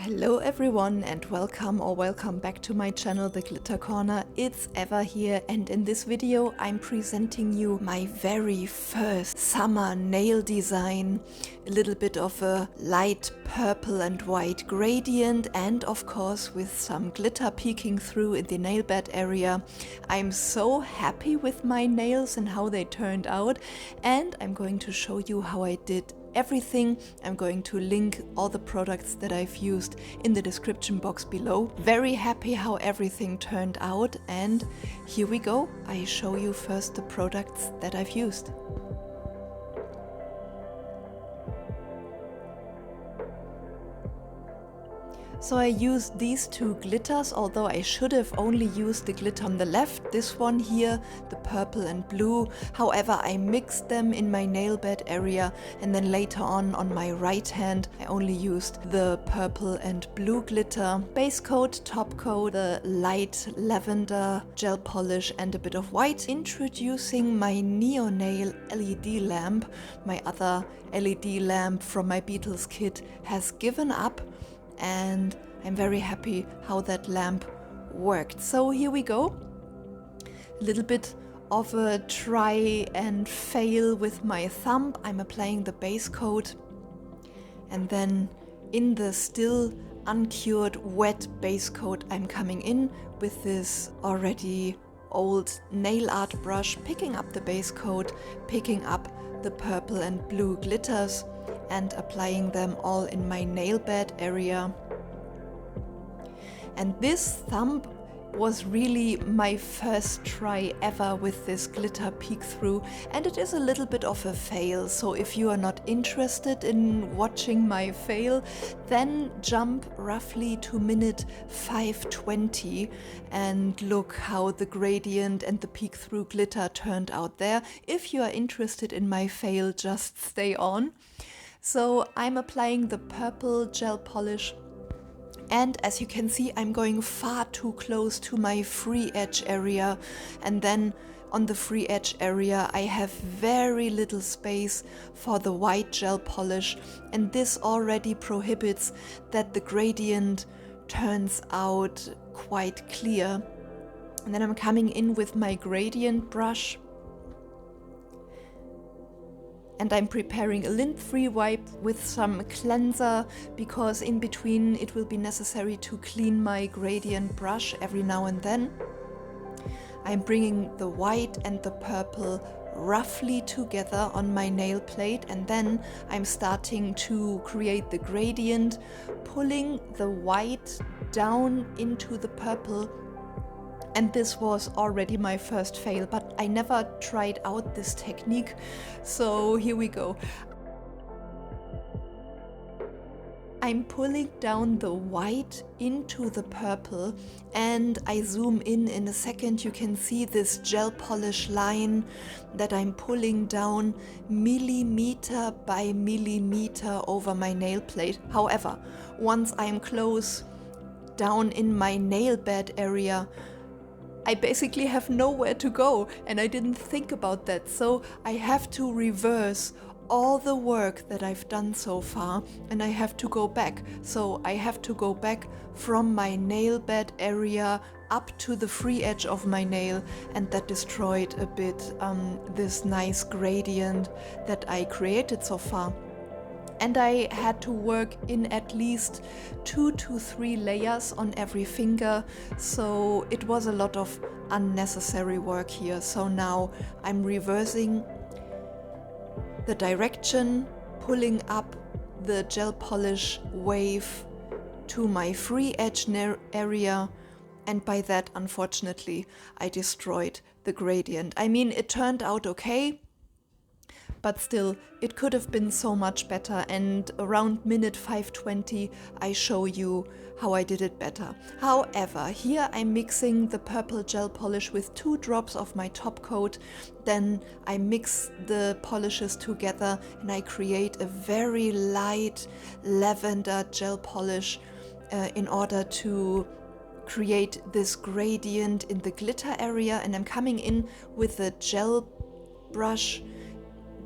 Hello everyone and welcome back to my channel, The Glitter Corner. It's Eva here, and in this video I'm presenting you my very first summer nail design. A little bit of a light purple and white gradient, and of course with some glitter peeking through in the nail bed area. I'm so happy with my nails and how they turned out, and I'm going to show you how I did everything. I'm going to link all the products that I've used in the description box below. Very happy how everything turned out, and here we go. I show you first the products that I've used. So I used these two glitters, although I should have only used the glitter on the left, this one here, the purple and blue. However, I mixed them in my nail bed area, and then later on my right hand I only used the purple and blue glitter. Base coat, top coat, the light lavender gel polish and a bit of white. Introducing my Neonail LED lamp. My other LED lamp from my Beetles kit has given up, and I'm very happy how that lamp worked. So here we go. A little bit of a try and fail with my thumb. I'm applying the base coat, and then in the still uncured wet base coat I'm coming in with this already old nail art brush, picking up the base coat, picking up the purple and blue glitters and applying them all in my nail bed area. And this thumb was really my first try ever with this glitter peek through, and it is a little bit of a fail. So if you are not interested in watching my fail, then jump roughly to minute 5:20 and look how the gradient and the peek through glitter turned out there. If you are interested in my fail, just stay on. So I'm applying the purple gel polish, and as you can see, I'm going far too close to my free edge area, and then on the free edge area I have very little space for the white gel polish, and this already prohibits that the gradient turns out quite clear. And then I'm coming in with my gradient brush, and I'm preparing a lint-free wipe with some cleanser, because in between it will be necessary to clean my gradient brush every now and then. I'm bringing the white and the purple roughly together on my nail plate, and then I'm starting to create the gradient, pulling the white down into the purple. And this was already my first fail, but I never tried out this technique, so here we go. I'm pulling down the white into the purple, and I zoom in a second. You can see this gel polish line that I'm pulling down millimeter by millimeter over my nail plate. However, once I'm close down in my nail bed area, I basically have nowhere to go, and I didn't think about that, so I have to reverse all the work that I've done so far, and I have to go back. So I have to go back from my nail bed area up to the free edge of my nail, and that destroyed a bit this nice gradient that I created so far. And I had to work in at least 2 to 3 layers on every finger, so it was a lot of unnecessary work here. So now I'm reversing the direction, pulling up the gel polish wave to my free edge area, and by that, unfortunately, I destroyed the gradient. I mean, it turned out okay, but still, it could have been so much better, and around minute 5:20 I show you how I did it better. However, here I'm mixing the purple gel polish with 2 drops of my top coat, then I mix the polishes together and I create a very light lavender gel polish in order to create this gradient in the glitter area. And I'm coming in with the gel brush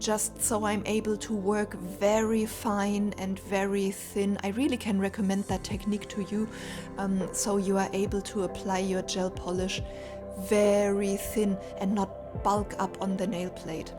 just so I'm able to work very fine and very thin. I really can recommend that technique to you, so you are able to apply your gel polish very thin and not bulk up on the nail plate.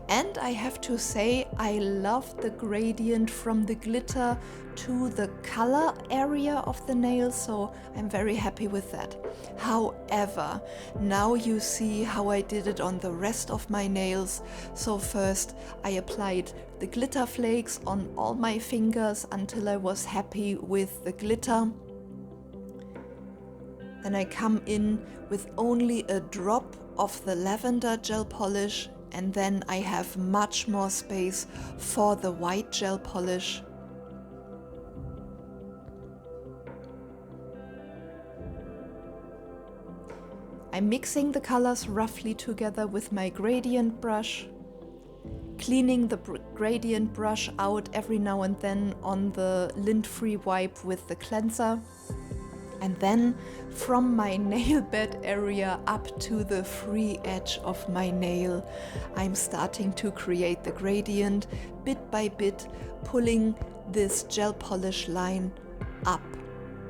And I have to say, I love the gradient from the glitter to the color area of the nail, so I'm very happy with that. However, now you see how I did it on the rest of my nails. So first I applied the glitter flakes on all my fingers until I was happy with the glitter. Then I come in with only a drop of the lavender gel polish, and then I have much more space for the white gel polish. I'm mixing the colors roughly together with my gradient brush, cleaning the gradient brush out every now and then on the lint-free wipe with the cleanser. And then from my nail bed area up to the free edge of my nail, I'm starting to create the gradient bit by bit, pulling this gel polish line up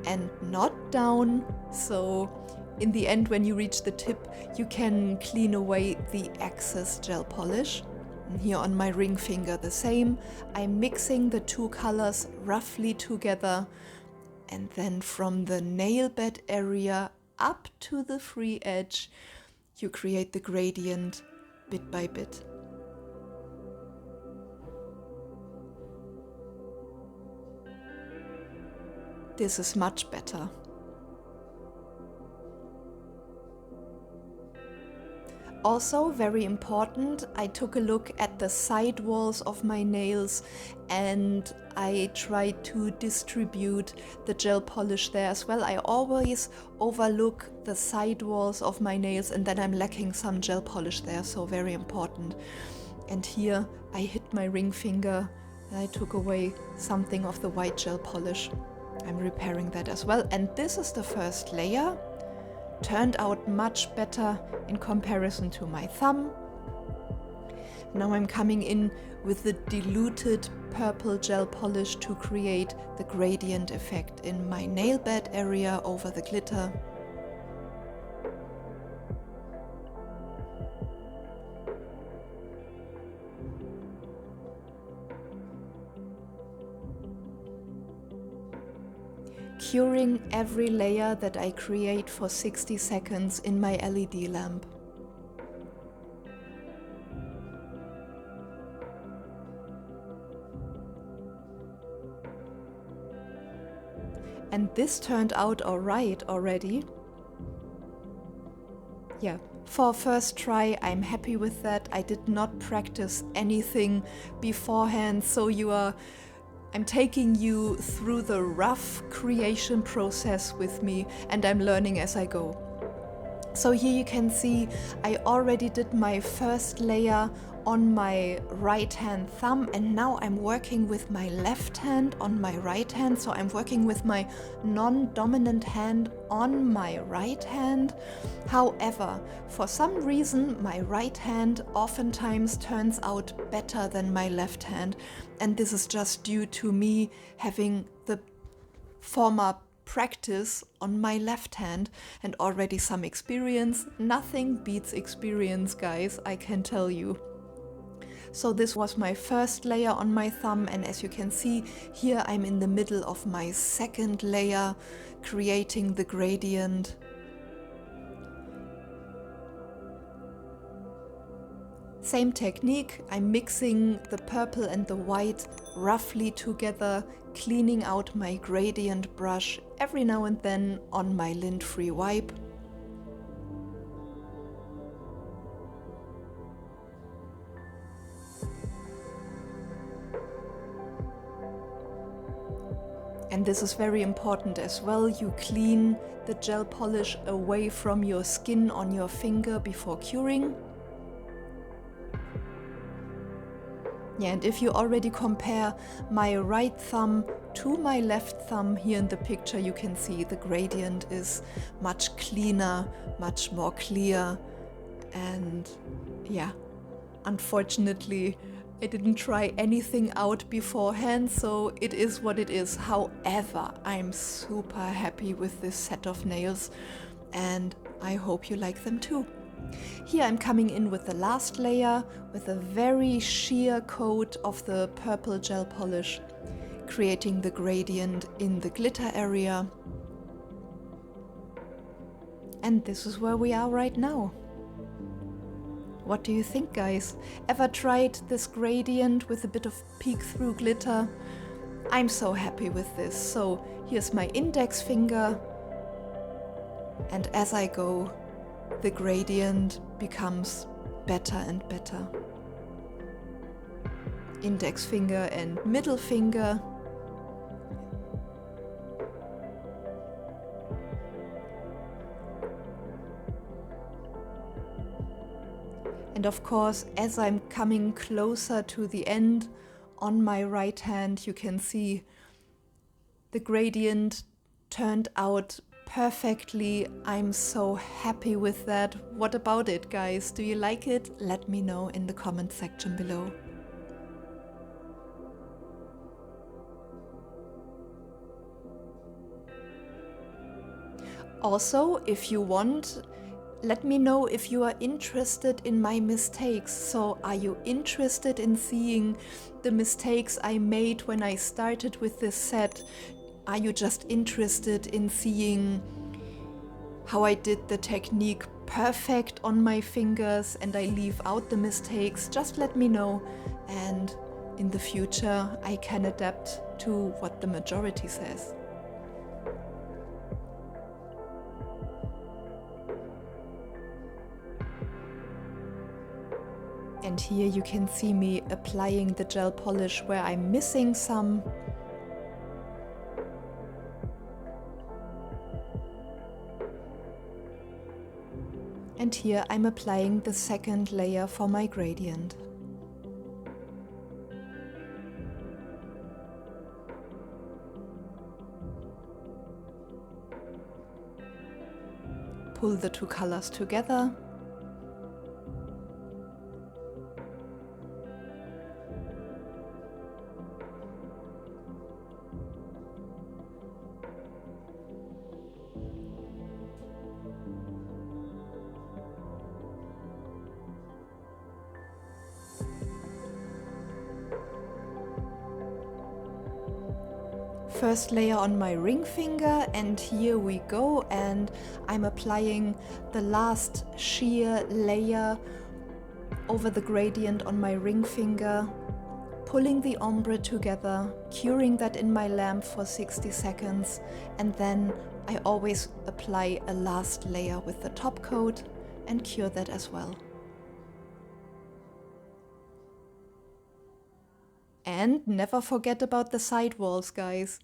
and not down. So in the end, when you reach the tip, you can clean away the excess gel polish. And here on my ring finger the same. I'm mixing the two colors roughly together. And then from the nail bed area up to the free edge, you create the gradient bit by bit. This is much better. Also, very important, I took a look at the side walls of my nails and I tried to distribute the gel polish there as well. I always overlook the side walls of my nails and then I'm lacking some gel polish there, so very important. And here I hit my ring finger and I took away something of the white gel polish. I'm repairing that as well. And this is the first layer. Turned out much better in comparison to my thumb. Now I'm coming in with the diluted purple gel polish to create the gradient effect in my nail bed area over the glitter. Curing every layer that I create for 60 seconds in my LED lamp. And this turned out alright already. Yeah, for first try I'm happy with that. I did not practice anything beforehand, so I'm taking you through the rough creation process with me and I'm learning as I go. So here you can see I already did my first layer on my right hand thumb and now I'm working with my left hand on my right hand. So I'm working with my non-dominant hand on my right hand. However, for some reason my right hand oftentimes turns out better than my left hand, and this is just due to me having the former practice on my left hand and already some experience. Nothing beats experience, guys, I can tell you. So this was my first layer on my thumb, and as you can see here I'm in the middle of my second layer creating the gradient. Same technique, I'm mixing the purple and the white roughly together, cleaning out my gradient brush every now and then on my lint-free wipe. And this is very important as well, you clean the gel polish away from your skin on your finger before curing. Yeah, and if you already compare my right thumb to my left thumb here in the picture, you can see the gradient is much cleaner, much more clear, and yeah, Unfortunately, I didn't try anything out beforehand, so it is what it is. However, I'm super happy with this set of nails and I hope you like them too. Here I'm coming in with the last layer with a very sheer coat of the purple gel polish, creating the gradient in the glitter area. And this is where we are right now. What do you think, guys? Ever tried this gradient with a bit of peek-through glitter? I'm so happy with this. So here's my index finger, and as I go, the gradient becomes better and better. Index finger and middle finger. And of course, as I'm coming closer to the end, on my right hand, you can see the gradient turned out perfectly. I'm so happy with that. What about it, guys? Do you like it? Let me know in the comment section below. Also, if you want, let me know if you are interested in my mistakes. So are you interested in seeing the mistakes I made when I started with this set? Are you just interested in seeing how I did the technique perfect on my fingers and I leave out the mistakes? Just let me know, and in the future I can adapt to what the majority says. And here you can see me applying the gel polish where I'm missing some. And here I'm applying the second layer for my gradient. Pull the two colors together. First layer on my ring finger, and here we go, and I'm applying the last sheer layer over the gradient on my ring finger, pulling the ombre together, curing that in my lamp for 60 seconds, and then I always apply a last layer with the top coat and cure that as well. And never forget about the side walls, guys.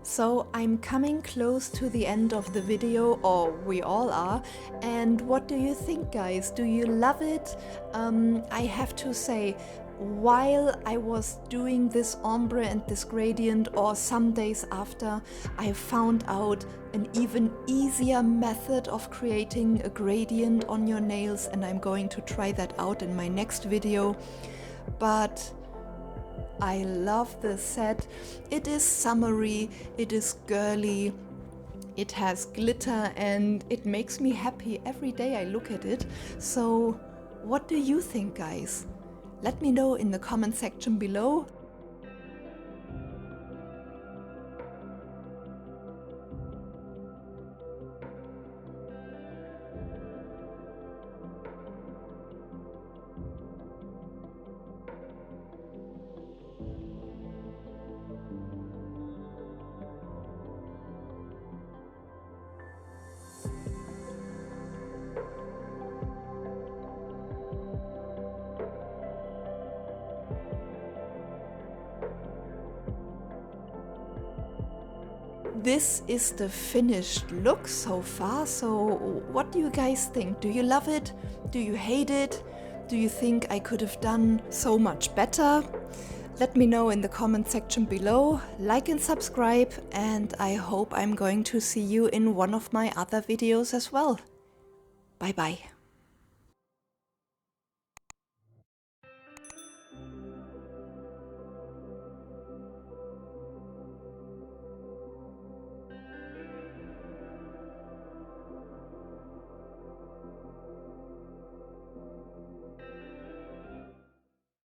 So I'm coming close to the end of the video, or we all are, and what do you think, guys? Do you love it? I have to say, while I was doing this ombre and this gradient, or some days after, I found out an even easier method of creating a gradient on your nails, and I'm going to try that out in my next video. But I love this set. It is summery, it is girly, it has glitter, and it makes me happy every day I look at it. So what do you think, guys? Let me know in the comment section below. this is the finished look so far. So what do you guys think? Do you love it? Do you hate it? Do you think I could have done so much better? Let me know in the comment section below. Like and subscribe, and I hope I'm going to see you in one of my other videos as well. Bye bye.